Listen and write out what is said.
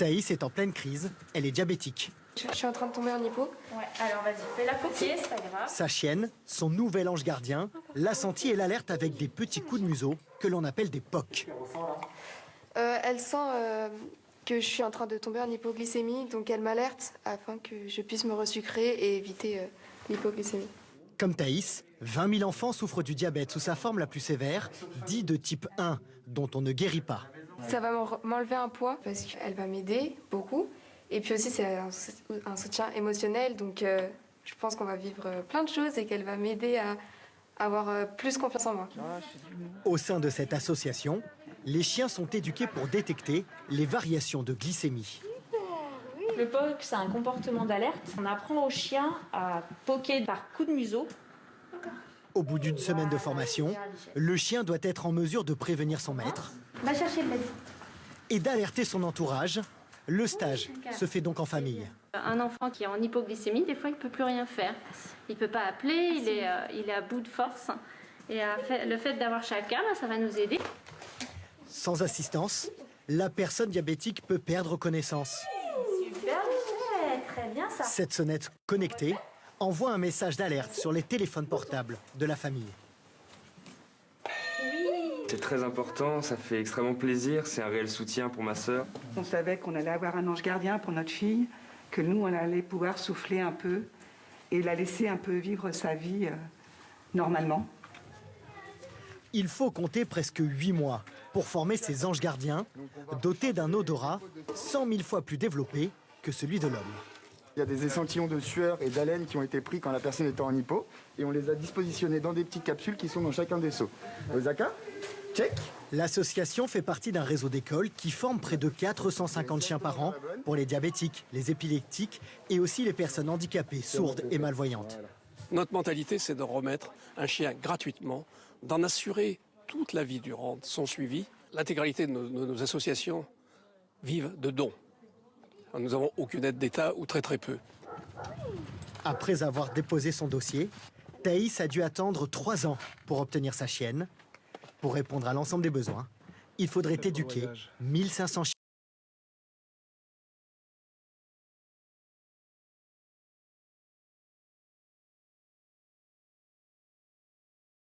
Thaïs est en pleine crise, elle est diabétique. Je suis en train de tomber en hypo. Ouais, alors vas-y, fais-la copier, c'est pas grave. Sa chienne, son nouvel ange gardien, l'a senti et l'alerte avec des petits coups de museau que l'on appelle des pocs. Elle sent que je suis en train de tomber en hypoglycémie, donc elle m'alerte afin que je puisse me resucrer et éviter l'hypoglycémie. Comme Thaïs, 20 000 enfants souffrent du diabète sous sa forme la plus sévère, dit de type 1, dont on ne guérit pas. Ça va m'enlever un poids parce qu'elle va m'aider beaucoup. Et puis aussi, c'est un soutien émotionnel, donc je pense qu'on va vivre plein de choses et qu'elle va m'aider à avoir plus confiance en moi. Au sein de cette association, les chiens sont éduqués pour détecter les variations de glycémie. Le POC, c'est un comportement d'alerte. On apprend aux chiens à poquer par coup de museau. Au bout d'une semaine de formation, le chien doit être en mesure de prévenir son maître Va chercher le lait. et d'alerter son entourage. Le stage se fait donc en famille. Un enfant qui est en hypoglycémie, des fois, il ne peut plus rien faire. Il ne peut pas appeler, il est à bout de force. Et le fait d'avoir chacun, ça va nous aider. Sans assistance, la personne diabétique peut perdre connaissance. Super, très bien ça. Cette sonnette connectée envoie un message d'alerte sur les téléphones portables de la famille. C'est très important, ça fait extrêmement plaisir, c'est un réel soutien pour ma sœur. On savait qu'on allait avoir un ange gardien pour notre fille, que nous, on allait pouvoir souffler un peu et la laisser un peu vivre sa vie normalement. Il faut compter presque 8 mois pour former ces anges gardiens, dotés d'un odorat 100 000 fois plus développé que celui de l'homme. Il y a des échantillons de sueur et d'haleine qui ont été pris quand la personne était en hypo et on les a dispositionnés dans des petites capsules qui sont dans chacun des seaux. Osaka, check. L'association fait partie d'un réseau d'écoles qui forme près de 450 chiens par an pour les diabétiques, les épileptiques et aussi les personnes handicapées, sourdes et malvoyantes. Notre mentalité, c'est de remettre un chien gratuitement, d'en assurer toute la vie durant son suivi. L'intégralité de nos associations vivent de dons. Nous n'avons aucune aide d'État ou très peu. Après avoir déposé son dossier, Thaïs a dû attendre 3 ans pour obtenir sa chienne. Pour répondre à l'ensemble des besoins, il faudrait éduquer 1500 chiens.